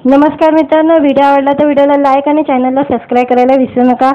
नमस्कार मित्रांनो, व्हिडिओ आवडला तर व्हिडिओला लाईक आणि चॅनलला सबस्क्राईब करायला विसरू नका।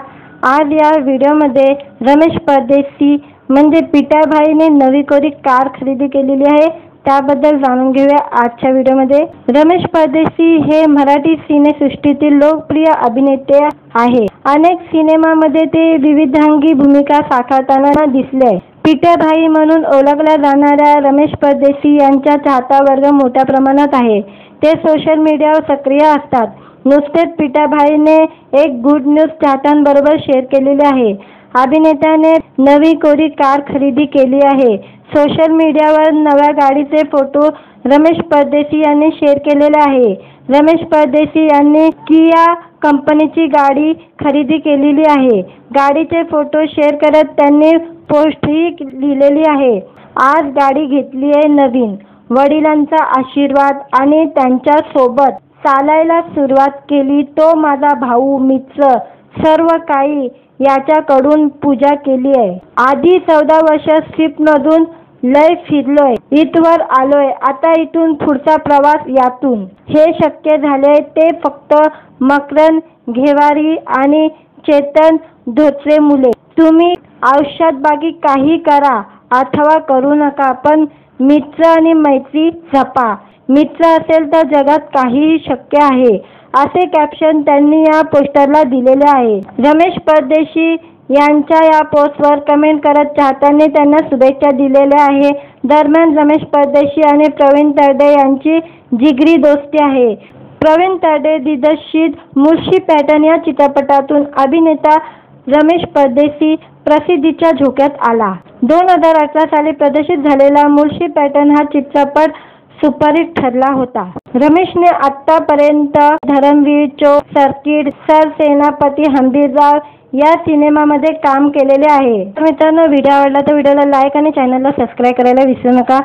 आज या व्हिडिओमध्ये रमेश परदेशी म्हणजे पिठाभाईने नवी कोरी कार खरेदी केलेली आहे, त्याबद्दल जाणून घेऊया आजच्या व्हिडिओमध्ये। रमेश परदेशी हे मराठी सिनेसृष्टीतील लोकप्रिय अभिनेते आहे। अनेक सिनेमामध्ये ते विविधांगी भूमिका साकारताना दिसले। पिठाभाई म्हणून ओळखल्या जाणाऱ्या रमेश परदेशी यांचा चाहता वर्ग मोठ्या प्रमाणात आहे। ते सोशल मीडियावर सक्रिय असतात। नुकतेच पिठाभाईने एक गुड न्यूज चाहत्यांबरोबर शेअर केलेली आहे। अभिनेत्याने नवी कोरी कार खरेदी केली आहे। सोशल मीडियावर नव्या गाडीचे फोटो रमेश परदेशी यांनी शेअर केलेले आहे। रमेश परदेशी यांनी किया कंपनीची गाडी खरेदी केलेली आहे। गाडीचे फोटो शेअर करत त्यांनी पोस्टही लिहिलेली आहे, आज गाडी घेतली आहे नवीन। वडिलांचा आशीर्वाद आणि त्यांच्या सोबत चालायला सुरुवात केली तो माझा भाऊ, मित्र, सर्व काही याच्याकडून पूजा केली आहे। आधी 14 वर्ष स्क्रिप्टमधून लय फिरलोय, इथवर आलोय, आता इथून पुढचा प्रवास यातून। हे शक्य झाले ते फक्त मकरंद घेवारी आणि चेतन धोत्रेमुळे। तुम्ही आयुष्यात बाकी काही करा अथवा करू नका, पण मित्र आणि मैत्री जपा। मित्र असेल तर जगात काहीही शक्य आहे, असे कॅप्शन त्यांनी या पोस्टरला दिलेले आहे। रमेश परदेशी यांच्या या पोस्टवर कमेंट करत चाहत्यांनी त्यांना शुभेच्छा दिलेल्या आहे। दरम्यान रमेश परदेशी आणि प्रवीण तरडे यांची जिगरी दोस्ती आहे। प्रवीण तरडे दिग्दर्शित मुळशी पॅटर्न या चित्रपटातून अभिनेता रमेश परदेशी प्रसिद्धीच्या झोक्यात आला। 2018 साली प्रदर्शित झालेला मुळशी पॅटर्न हा चित्रपट सुपरहिट ठरला होता। रमेशने आतापर्यंत धर्मवीर, चोर सर्किट, सरसेनापती, हंबीरराव या सिनेमामध्ये काम केलेले आहे। मित्रांनो, व्हिडिओ आवडला तर व्हिडिओला लाईक आणि चॅनलला सबस्क्राईब करायला विसरू नका।